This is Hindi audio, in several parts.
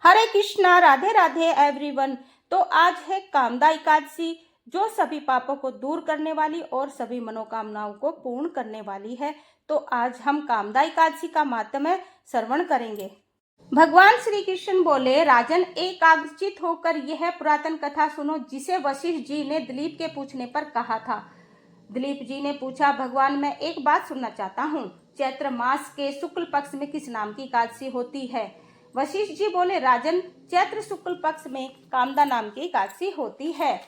हरे कृष्णा, राधे राधे एवरीवन। तो आज है कामदा एकादशी, जो सभी पापों को दूर करने वाली और सभी मनोकामनाओं को पूर्ण करने वाली है। तो आज हम कामदा एकादशी का माहात्म्य श्रवण करेंगे। भगवान श्री कृष्ण बोले, राजन, एकाग्रचित होकर यह पुरातन कथा सुनो, जिसे वशिष्ठ जी ने दिलीप के पूछने पर कहा था। दिलीप जी ने पूछा, भगवान, मैं एक बात सुनना चाहता हूँ। चैत्र मास के शुक्ल पक्ष में किस नाम की एकादशी होती है? वशिष्ठ जी बोले, राजन, चैत्र शुक्ल पक्ष में कामदा नाम की एकादशी होती है।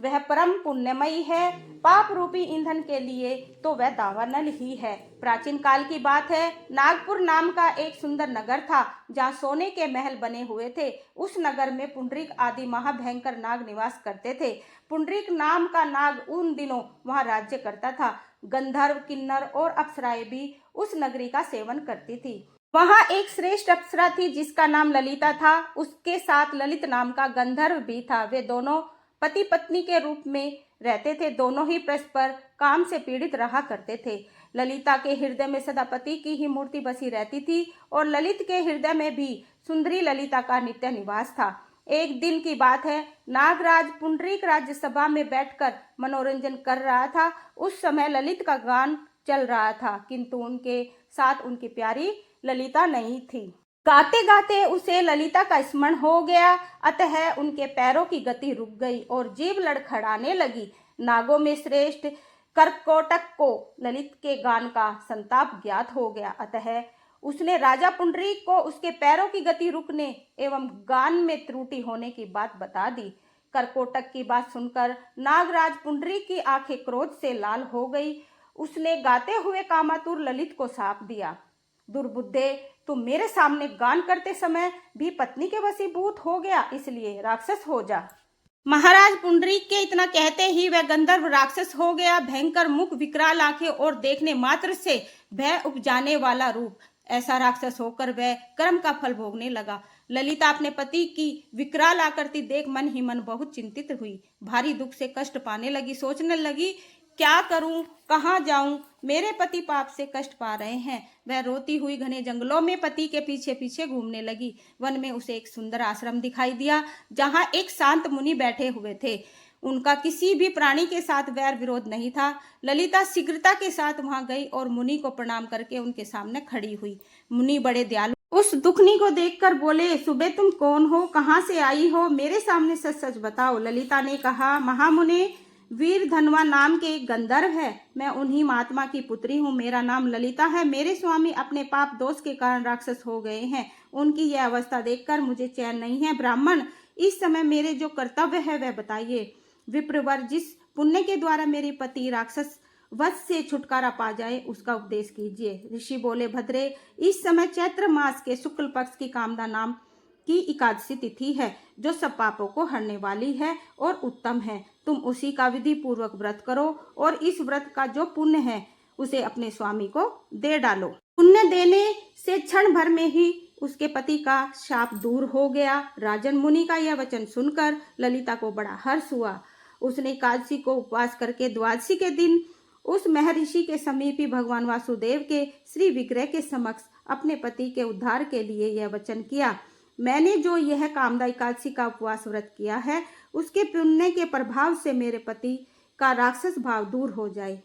वह परम पुण्यमयी है। पाप रूपी ईंधन के लिए तो वह दावानल ही है। प्राचीन काल की बात है। नागपुर नाम का एक सुंदर नगर था, जहाँ सोने के महल बने हुए थे। उस नगर में पुंडरीक आदि महाभयंकर नाग निवास करते थे। पुंडरीक नाम का नाग उन दिनों वहाँ राज्य करता था। गंधर्व, किन्नर और अप्सराएं भी उस नगरी का सेवन करती थी। वहाँ एक श्रेष्ठ अप्सरा थी जिसका नाम ललिता था। उसके साथ ललित नाम का गंधर्व भी था। वे दोनों पति पत्नी के रूप में रहते थे। दोनों ही परस्पर काम से पीड़ित रहा करते थे। ललिता के हृदय में सदा पति की ही मूर्ति बसी रहती थी और ललित के हृदय में भी सुंदरी ललिता का नित्य निवास था। एक दिन की बात है, नागराज पुंडरीक राज्यसभा में बैठकर मनोरंजन कर रहा था। उस समय ललित का गान चल रहा था, किंतु उनके साथ उनकी प्यारी ललिता नहीं थी। गाते गाते उसे ललिता का स्मरण हो गया, अतः उनके पैरों की गति रुक गई और जीभ लड़खड़ाने लगी। नागों में श्रेष्ठ कर्कोटक को ललित के गान का संताप ज्ञात हो गया, अतः उसने राजा पुंडरीक को उसके पैरों की गति रुकने एवं गान में त्रुटि होने की बात बता दी। कर्कोटक की बात सुनकर नागराज पुंडरीक की आंखें क्रोध से लाल हो गई। उसने गाते हुए कामातुर ललित को शाप दिया, दुर्बुद्धे, तुम मेरे सामने गान करते समय भी पत्नी के वशीभूत हो गया, इसलिए राक्षस हो जा। महाराज पुंडरीक के इतना कहते ही वह गंधर्व राक्षस हो गया। भयंकर मुख, विकराल आंखें और देखने मात्र से भय उपजाने वाला रूप। ऐसा राक्षस होकर वह कर्म का फल भोगने लगा। ललिता अपने पति की विकराल आकृति देख मन ही मन बहुत चिंतित हुई। भारी दुख से कष्ट पाने लगी। सोचने लगी, क्या करूं, कहाँ जाऊं, मेरे पति पाप से कष्ट पा रहे हैं। वह रोती हुई घने जंगलों में पति के पीछे पीछे घूमने लगी। वन में उसे एक सुंदर आश्रम दिखाई दिया, जहां एक शांत मुनि बैठे हुए थे। उनका किसी भी प्राणी के साथ वैर विरोध नहीं था। ललिता शीघ्रता के साथ वहां गई और मुनि को प्रणाम करके उनके सामने खड़ी हुई। मुनि बड़े दयालु उस दुखनी को देखकर बोले, सुबह तुम कौन हो, कहाँ से आई हो, मेरे सामने सच सच बताओ। ललिता ने कहा, महामुने, वीर धनवा नाम के एक गंधर्व है। मैं उन्हीं महात्मा की पुत्री हूँ। मेरा नाम ललिता है। मेरे स्वामी अपने पाप दोष के कारण राक्षस हो गए हैं। उनकी यह अवस्था देखकर मुझे चैन नहीं है। ब्राह्मण, इस समय मेरे जो कर्तव्य है वह बताइए। विप्रवर, जिस पुण्य के द्वारा मेरे पति राक्षस वश से छुटकारा पा जाए, उसका उपदेश कीजिए। ऋषि बोले, भद्रे, इस समय चैत्र मास के शुक्ल पक्ष की कामदा नाम की एकादशी तिथि है, जो सब पापों को हरने वाली है और उत्तम है। तुम उसी का विधि पूर्वक व्रत करो और इस व्रत का जो पुण्य है उसे अपने स्वामी को दे डालो। पुण्य देने से क्षण भर में ही उसके पति का शाप दूर हो गया। राजन, मुनि का यह वचन सुनकर ललिता को बड़ा हर्ष हुआ। उसने एकादशी को उपवास करके द्वादशी के दिन उस महर्षि के समीप ही भगवान वासुदेव के श्री विग्रह के समक्ष अपने पति के उद्धार के लिए यह वचन किया, मैंने जो यह कामदा एकादशी का उपवास व्रत किया है, उसके पुण्य के प्रभाव से मेरे पति का राक्षस भाव दूर हो जाए।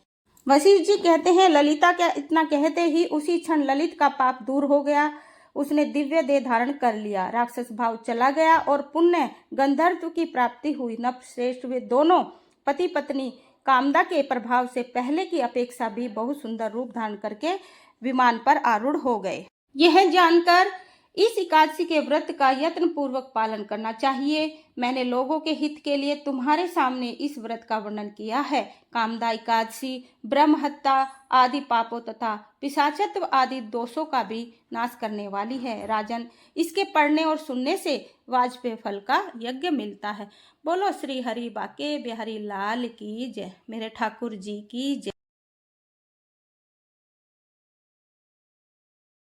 वशिष्ठ जी कहते हैं, ललिता क्या इतना कहते ही उसी क्षण ललित का पाप दूर हो गया। उसने दिव्य देह धारण कर लिया, राक्षस भाव चला गया और पुण्य गंधर्व की प्राप्ति हुई। नरश्रेष्ठ वे दोनों पति पत्नी कामदा के प्रभाव से पहले की अपेक्षा भी बहुत सुंदर रूप धारण करके विमान पर आरूढ़ हो गए। यह जानकर इस एकादशी के व्रत का यत्न पूर्वक पालन करना चाहिए। मैंने लोगों के हित के लिए तुम्हारे सामने इस व्रत का वर्णन किया है। कामदा एकादशी ब्रह्म हत्या आदि पापों तथा पिशाचत्व आदि दोषों का भी नाश करने वाली है। राजन, इसके पढ़ने और सुनने से वाजपेय फल का यज्ञ मिलता है। बोलो श्री हरि बाके बिहारी लाल की जय। मेरे ठाकुर जी की जय।